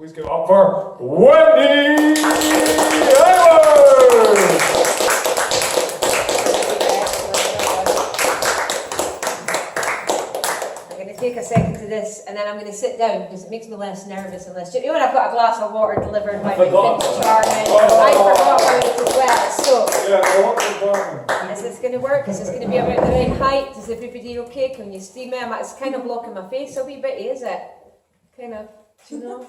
Please give it up for Wendy Take a second to this, and then I'm going to sit down because it makes me less nervous and less. You know when I've got a glass of water delivered by my Prince Charming, I forgot about it as well. So, is this going to work? Is this going to be about the right height? Is everybody okay? Can you see me? It's kind of blocking my face a wee bit, is it? Kind of, you know.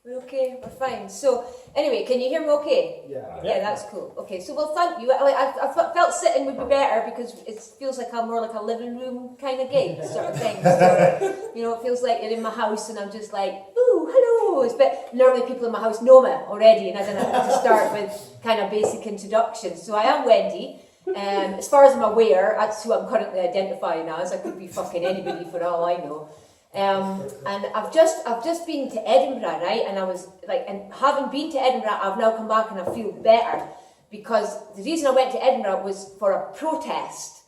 We're okay, we're fine. So, anyway, can you hear me okay? Yeah. Yeah, that's cool. Okay, so well, thank you. I felt sitting would be better because it feels like I'm more like a living room kind of gig sort of thing. So, you know, it feels like you're in my house and I'm just like, ooh, hello. But normally people in my house know me already and I don't have to start with kind of basic introductions. So I am Wendy. As far as I'm aware, that's who I'm currently identifying as. I could be fucking anybody for all I know. And I've just been to Edinburgh, right? And I was like, and having been to Edinburgh, I've now come back and I feel better because the reason I went to Edinburgh was for a protest.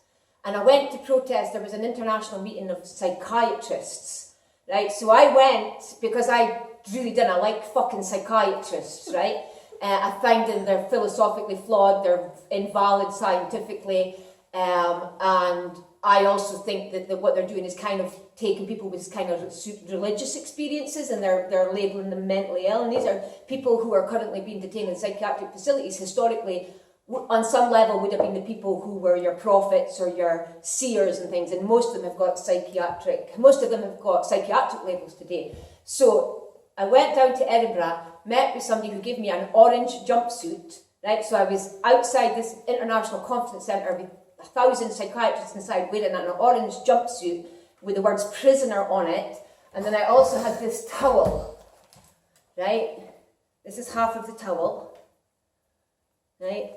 And I went to protest, there was an international meeting of psychiatrists, right? So I went because I really didn't like fucking psychiatrists, right? I find them, they're philosophically flawed, they're invalid scientifically, and I also think that what they're doing is kind of taking people with kind of religious experiences and they're labelling them mentally ill. And these are people who are currently being detained in psychiatric facilities. Historically, on some level, would have been the people who were your prophets or your seers and things. And most of them have got psychiatric labels today. So I went down to Edinburgh, met with somebody who gave me an orange jumpsuit. Right, so I was outside this international conference centre with 1,000 psychiatrists inside wearing an orange jumpsuit with the words prisoner on it, and then I also had this towel, right? This is half of the towel, right?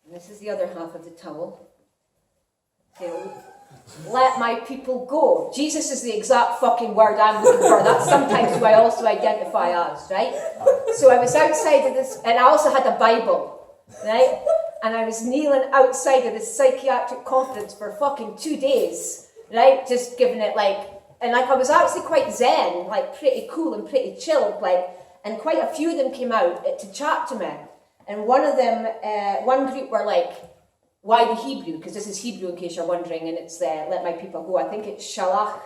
And this is the other half of the towel. Okay, let my people go. Jesus is the exact fucking word I'm looking for. That's sometimes who I also identify as, right? So I was outside of this, and I also had a Bible, right? And I was kneeling outside of this psychiatric conference for fucking 2 days, right? Just giving it and I was actually quite zen, like pretty cool and pretty chilled, and quite a few of them came out to chat to me. And one of them, one group were like, why the Hebrew? Because this is Hebrew in case you're wondering, and it's let my people go. I think it's shalach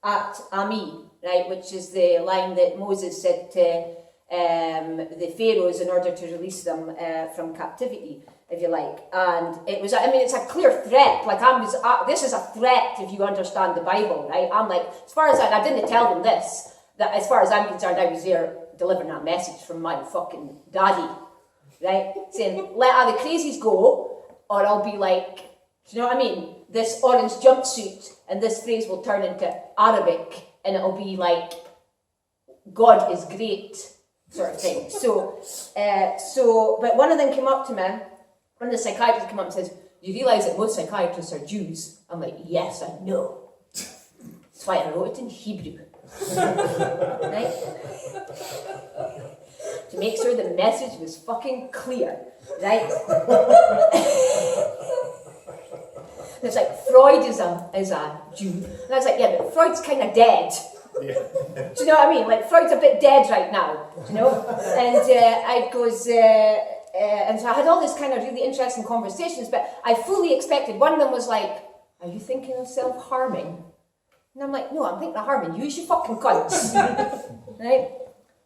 at ami, right? Which is the line that Moses said to the pharaohs in order to release them from captivity, if you like. And it was, it's a clear threat. This is a threat if you understand the Bible, right? I'm like, as far as I didn't tell them this, that as far as I'm concerned, I was there delivering a message from my fucking daddy, right? Saying, let all the crazies go, or I'll be like, do you know what I mean? This orange jumpsuit, and this phrase will turn into Arabic, and it'll be like, God is great, sort of thing. But one of them came up to me, one of the psychiatrists came up and says, you realise that most psychiatrists are Jews? I'm like, yes, I know. That's why I wrote it in Hebrew. Right? To make sure the message was fucking clear, right? It's like, Freud is a Jew. And I was like, yeah, but Freud's kind of dead. Yeah. Do you know what I mean? Like, Freud's a bit dead right now, do you know? And and so I had all this kind of really interesting conversations, but I fully expected, one of them was like, are you thinking of self-harming? And I'm like, no, I'm thinking of harming you, you fucking cunts. Right?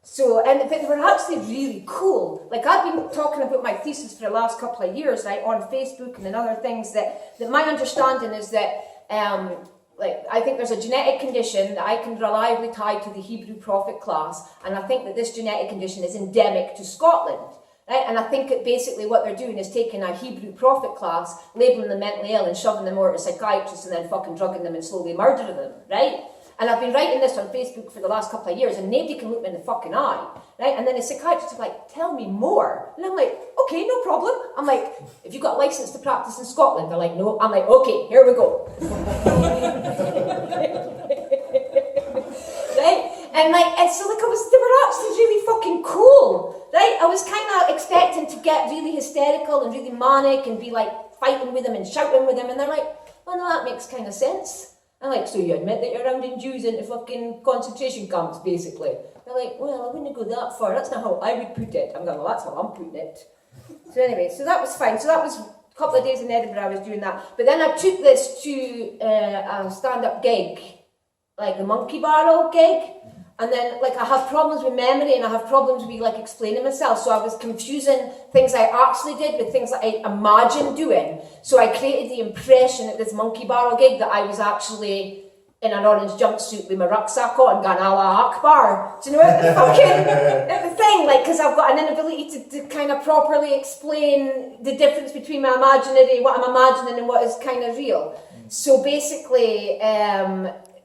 So, but they were actually really cool. Like, I've been talking about my thesis for the last couple of years, right, on Facebook and in other things, that my understanding is that, I think there's a genetic condition that I can reliably tie to the Hebrew prophet class, and I think that this genetic condition is endemic to Scotland. Right? And I think that basically what they're doing is taking a Hebrew prophet class, labelling them mentally ill and shoving them over to psychiatrists and then fucking drugging them and slowly murdering them, right? And I've been writing this on Facebook for the last couple of years and nobody can look me in the fucking eye, right? And then the psychiatrists are like, tell me more. And I'm like, okay, no problem. I'm like, have you got a license to practice in Scotland? They're like, no. I'm like, okay, here we go. Right? And so they were actually really fucking cool, right? I was kind of expecting to get really hysterical and really manic and be like fighting with them and shouting with them, and they're like, well, no, that makes kind of sense. I'm like, so you admit that you're rounding Jews into fucking concentration camps, basically? They're like, well, I wouldn't go that far. That's not how I would put it. I'm going, well, that's how I'm putting it. So anyway, so that was fine. So that was a couple of days in Edinburgh I was doing that. But then I took this to a stand-up gig, like the Monkey Barrel gig. And then, like, I have problems with memory and I have problems with, like, explaining myself. So I was confusing things I actually did with things that I imagined doing. So I created the impression at this Monkey Barrel gig that I was actually in an orange jumpsuit with my rucksack on, going Allah Akbar. Do you know what the fucking thing? Like, because I've got an inability to kind of properly explain the difference between my imaginary, what I'm imagining, and what is kind of real. So basically,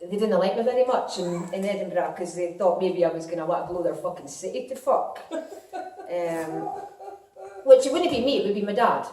they didn't like me very much in Edinburgh because they thought maybe I was going to want to blow their fucking city to fuck. Which it wouldn't be me, it would be my dad.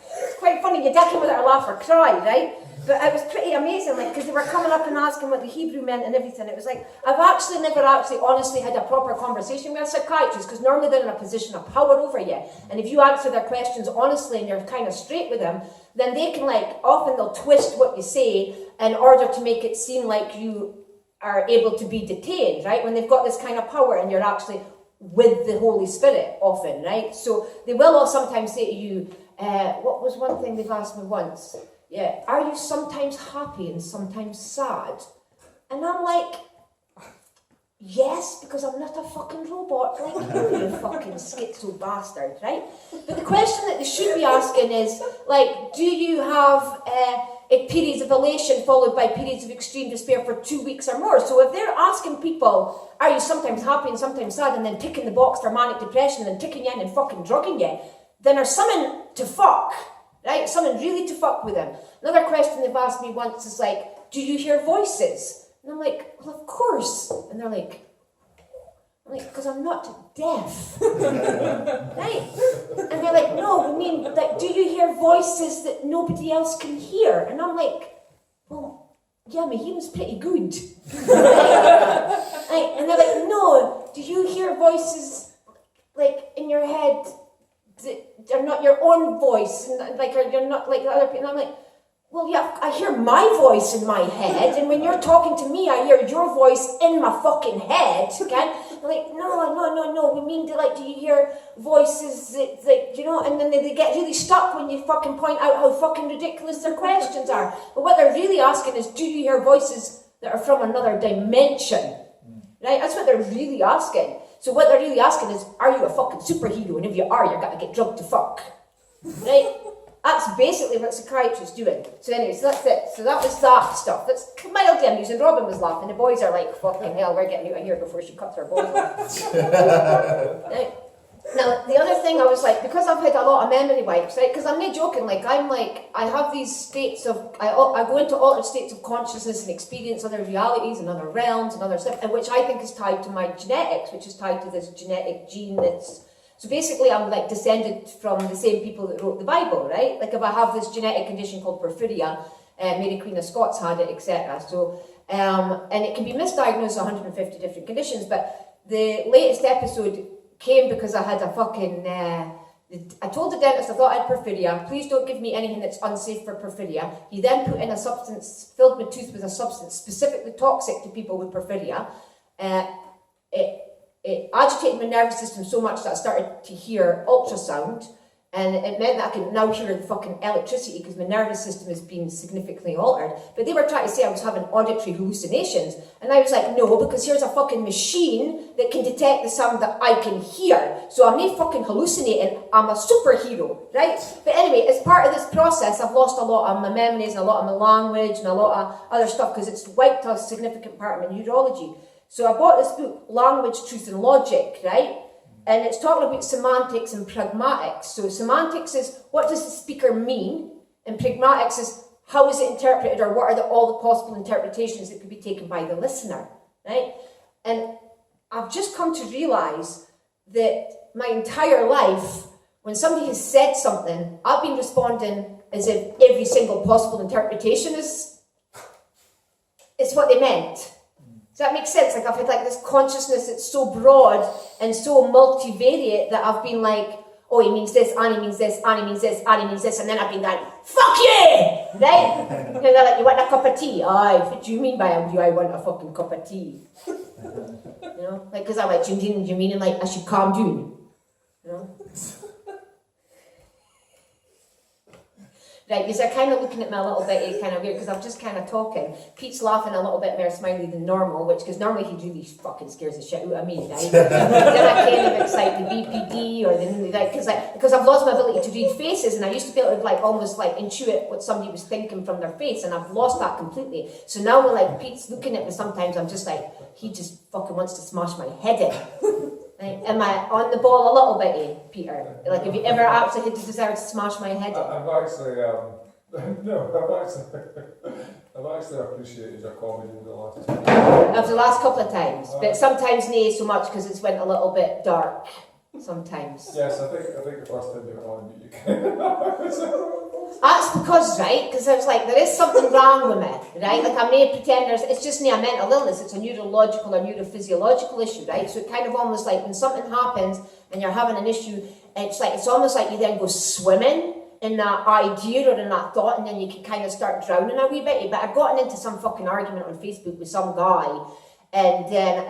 It's quite funny, you definitely whether I laugh or cry, right? But it was pretty amazing, like, because they were coming up and asking what the Hebrew meant and everything. It was like, I've actually never honestly had a proper conversation with a psychiatrist, because normally they're in a position of power over you. And if you answer their questions honestly and you're kind of straight with them, then they can, like, often they'll twist what you say in order to make it seem like you are able to be detained, right? When they've got this kind of power and you're actually with the Holy Spirit often, right? So they will all sometimes say to you, what was one thing they've asked me once? Yeah, are you sometimes happy and sometimes sad? And I'm like, yes, because I'm not a fucking robot like you fucking schizo bastard, right? But the question that they should be asking is, like, do you have periods of elation followed by periods of extreme despair for 2 weeks or more? So if they're asking people, are you sometimes happy and sometimes sad, and then ticking the box for manic depression and ticking you in and fucking drugging you, then there's something to fuck, right? Something really to fuck with them. Another question they've asked me once is like, do you hear voices? And I'm like, well, of course. And they're like, because I'm not deaf. Right? And they're like, no, I mean, like, do you hear voices that nobody else can hear? And I'm like, well, yeah, my hearing's pretty good. Right? And they're like, no, do you hear voices, like, in your head that are not your own voice? And, like, you're not like other people. And I'm like, well, yeah, I hear my voice in my head, and when you're talking to me, I hear your voice in my fucking head, okay? I'm like, no, we mean, do you hear voices that, you know, and then they get really stuck when you fucking point out how fucking ridiculous their questions are. But what they're really asking is, do you hear voices that are from another dimension? Right? That's what they're really asking. So what they're really asking is, are you a fucking superhero? And if you are, you're going to get drugged to fuck. Right? That's basically what psychiatrists doing. So anyway, so that's it. So that was that stuff. That's mildly amusing. Robin was laughing. The boys are like, fucking hell, we're getting out of here before she cuts her balls off. Now, the other thing I was like, because I've had a lot of memory wipes, right? Because I'm not joking, I have these states of, I go into altered states of consciousness and experience other realities and other realms and other stuff, and which I think is tied to my genetics, which is tied to this genetic gene that's, so basically I'm like descended from the same people that wrote the Bible, right? Like if I have this genetic condition called porphyria, Mary Queen of Scots had it, etc. So, and it can be misdiagnosed 150 different conditions, but the latest episode came because I had a fucking, I told the dentist I thought I had porphyria. Please don't give me anything that's unsafe for porphyria. He then put in a substance, filled my tooth with a substance specifically toxic to people with porphyria. It agitated my nervous system so much that I started to hear ultrasound, and it meant that I could now hear the fucking electricity because my nervous system has been significantly altered. But they were trying to say I was having auditory hallucinations, and I was like, no, because here's a fucking machine that can detect the sound that I can hear. So I'm not fucking hallucinating, I'm a superhero, right? But anyway, as part of this process, I've lost a lot of my memories and a lot of my language and a lot of other stuff because it's wiped a significant part of my neurology. So I bought this book, Language, Truth and Logic, right? And it's talking about semantics and pragmatics. So semantics is, what does the speaker mean? And pragmatics is, how is it interpreted, or what are all the possible interpretations that could be taken by the listener, right? And I've just come to realise that my entire life, when somebody has said something, I've been responding as if every single possible interpretation is what they meant. Does that make sense? Like I've had like this consciousness that's so broad and so multivariate that I've been like, oh, he means this, and he means this, and he means this, and he means this, and then I've been like, fuck you! Right? And they're like, you want a cup of tea? Aye, what do you mean by do I want a fucking cup of tea? You know, like, because I'm like, do you mean like I should calm down? You know? Right, because they're kind of looking at me a little bit kind of weird because I'm just kind of talking. Pete's laughing a little bit more smiley than normal, because normally he really fucking scares the shit out of me, right? Then I kind of excite the BPD or because I've lost my ability to read faces, and I used to be able to almost intuit what somebody was thinking from their face, and I've lost that completely. So now when Pete's looking at me, sometimes I'm just like, he just fucking wants to smash my head in. Right? Am I on the ball a little bit, Peter? Like, have you ever actually had the desire to smash my head in? I've actually, I've actually appreciated your comedy over the last time. Of the last couple of times, but sometimes nay so much because it's went a little bit dark. Sometimes. Yes, I think the first time you were on you can. That's because, right, because I was like, there is something wrong with me, right? Like, I'm not pretending it's just not a mental illness, it's a neurological or neurophysiological issue, right? So it kind of almost like when something happens and you're having an issue, it's almost like you then go swimming in that idea or in that thought, and then you can kind of start drowning a wee bit. But I've gotten into some fucking argument on Facebook with some guy, and then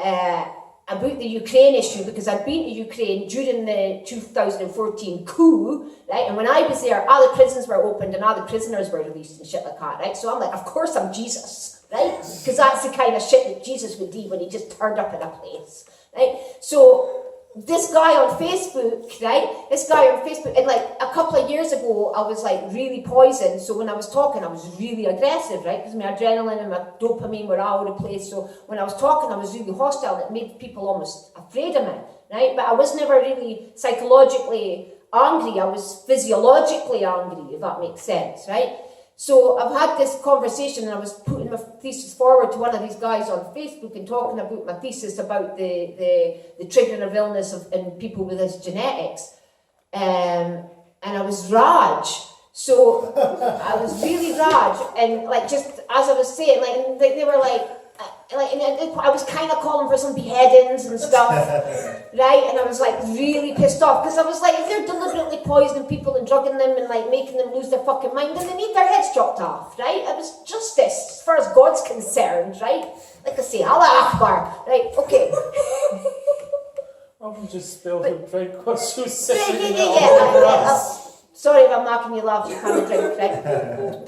about the Ukraine issue, because I'd been to Ukraine during the 2014 coup, right? And when I was there, all the prisons were opened and all the prisoners were released and shit like that, right? So I'm like, of course I'm Jesus, right? Because that's the kind of shit that Jesus would do when he just turned up in a place, right? So this guy on Facebook, right? And a couple of years ago, I was really poisoned. So when I was talking, I was really aggressive, right? Because my adrenaline and my dopamine were all over the place. So when I was talking, I was really hostile. And it made people almost afraid of me, right? But I was never really psychologically angry. I was physiologically angry, if that makes sense, right? So I've had this conversation, and I was putting my thesis forward to one of these guys on Facebook and talking about my thesis about the triggering of illness in people with this genetics. And I was Raj. So I was really Raj. And just as I was saying, they were and I was kind of calling for some beheadings and stuff, right? And I was really pissed off because I was if they're deliberately poisoning people and drugging them and making them lose their fucking mind, then they need their heads chopped off, right? It was justice as far as God's concerned, right? Like I say, Allah Akbar, right? Okay. I'm just spilled and drank what she was Yeah. Sorry if I'm making you laugh, you can't drink, right?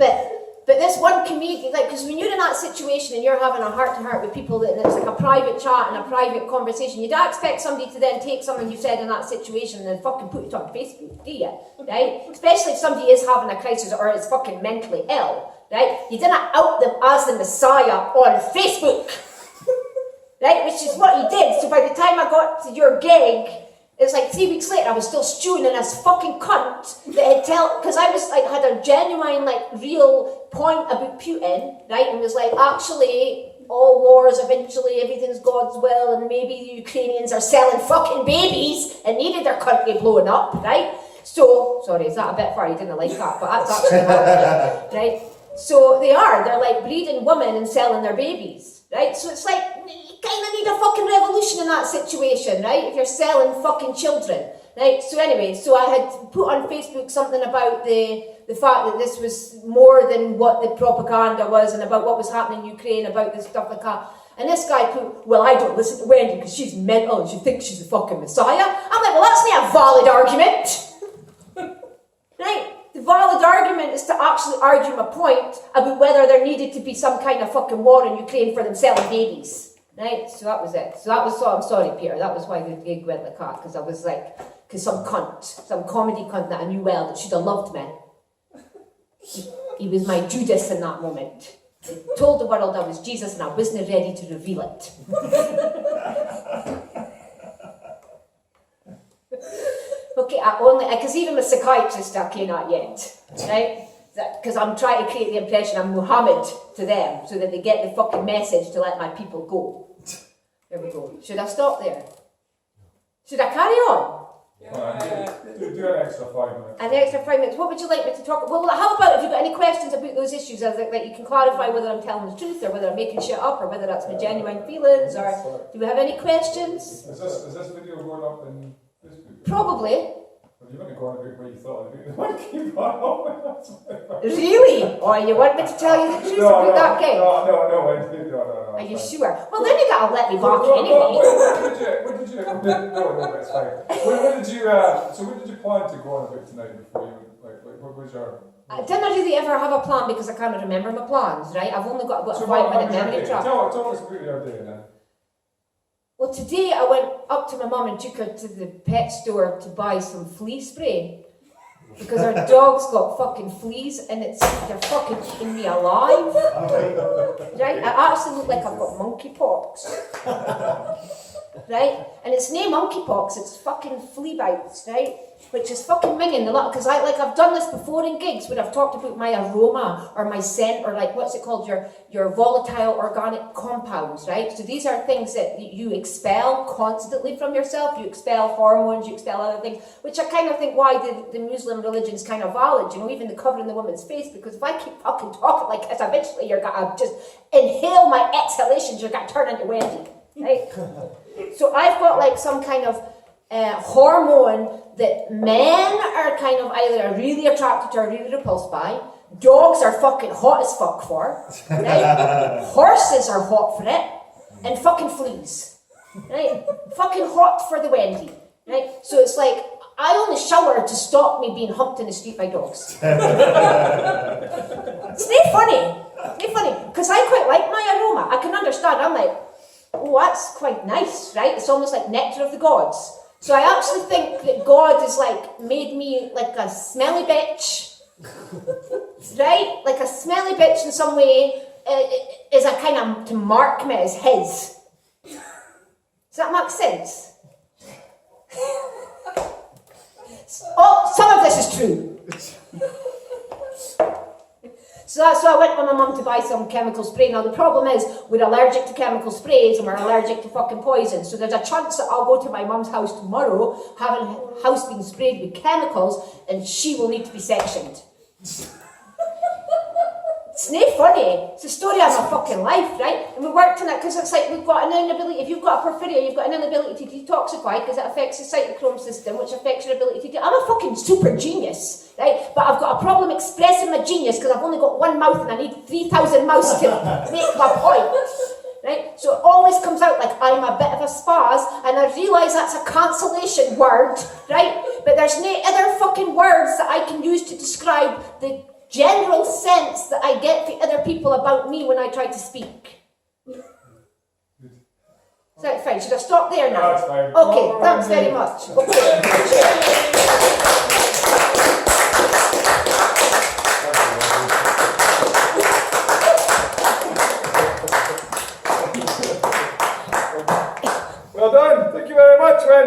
But this one comedian, because when you're in that situation and you're having a heart-to-heart with people, and it's a private chat and a private conversation, you don't expect somebody to then take something you said in that situation and then fucking put it on Facebook, do you? Right? Especially if somebody is having a crisis or is fucking mentally ill, right? You didn't out them as the Messiah on Facebook, right? Which is what you did. So by the time I got to your gig, it's 3 weeks later, I was still stewing in this fucking cunt that had because I was had a genuine, real point about Putin, right? And was actually, all wars eventually, everything's God's will, and maybe the Ukrainians are selling fucking babies and needed their country blowing up, right? So, sorry, is that a bit far? You didn't like that, but that's actually happening, right? So they're breeding women and selling their babies, right? So it's you kind of need a fucking revolution in that situation, right? If you're selling fucking children, right? So anyway, so I had put on Facebook something about the fact that this was more than what the propaganda was and about what was happening in Ukraine, about this stuff like that. And this guy put, well, I don't listen to Wendy because she's mental and she thinks she's a fucking messiah. I'm like, well, that's not a valid argument. Right? The valid argument is to actually argue my point about whether there needed to be some kind of fucking war in Ukraine for them selling babies. Right? So that was it. I'm sorry, Peter, that was why the gig went like that, because I was because some comedy cunt that I knew well that should have loved me. He was my Judas in that moment. I told the world I was Jesus and I wasn't ready to reveal it. Okay, because even the psychiatrists are not yet, right? Because I'm trying to create the impression I'm Muhammad to them so that they get the fucking message to let my people go. There we go. Should I stop there? Should I carry on? Do an extra 5 minutes. An extra 5 minutes. What would you like me to talk about? Well, how about if you've got any questions about those issues, that you can clarify whether I'm telling the truth or whether I'm making shit up or whether that's my genuine feelings, or do we have any questions? Is this video going up in Facebook? Probably. Have You want to go on about what you thought about the monkey bar? Really? Or you want me to tell you the truth about that game? No. Are you sure? Well, then you gotta let me back What anyway. did you? No, that's fine. What did you? So what did you plan to go on about tonight before you? Like what was your? I didn't really ever have a plan because I can't remember my plans, right? I've only got about a 5-minute memory track. Tell us about your day then. Well, today I went up to my mum and took her to the pet store to buy some flea spray because our dog's got fucking fleas and they're fucking eating me alive. Right? I actually look like I've got monkeypox. Right? And it's no monkeypox, it's fucking flea bites, right? Which is fucking minging a lot, because I've done this before in gigs where I've talked about my aroma or my scent or like, what's it called, your volatile organic compounds, right? So these are things that you expel constantly from yourself. You expel hormones, you expel other things, which I kind of think why the Muslim religion's kind of valid, you know, even the covering the woman's face, because if I keep fucking talking like this, eventually you're gonna just inhale my exhalations, you're gonna turn into Wendy, right? So I've got like some kind of hormone that men are kind of either really attracted to or really repulsed by. Dogs are fucking hot as fuck for, right? Horses are hot for it, and fucking fleas, right? Fucking hot for the Wendy, right? So it's like, I only shower to stop me being humped in the street by dogs. It's not funny, because I quite like my aroma. I can understand, I'm like, oh, that's quite nice, right? It's almost like nectar of the gods. So I actually think that God has like made me like a smelly bitch, right? Like a smelly bitch in some way is a kind of to mark me as his. Does that make sense? Oh, some of this is true. So I went with my mum to buy some chemical spray. Now the problem is we're allergic to chemical sprays and we're allergic to fucking poison. So there's a chance that I'll go to my mum's house tomorrow, having a house being sprayed with chemicals, and she will need to be sectioned. It's not funny. It's the story of my fucking life, right? And we worked on it because it's like we've got an inability. If you've got a porphyria, you've got an inability to detoxify because it affects the cytochrome system, which affects your ability to do. I'm a fucking super genius, right? But I've got a problem expressing my genius because I've only got one mouth and I need 3,000 mouths to make my point, right? So it always comes out like I'm a bit of a spaz, and I realise that's a cancellation word, right? But there's no other fucking words that I can use to describe the general sense that I get from other people about me when I try to speak. Is that fine? Should I stop there now? No, that's fine. Okay, thanks very much. Well done. Thank you very much, Wendy.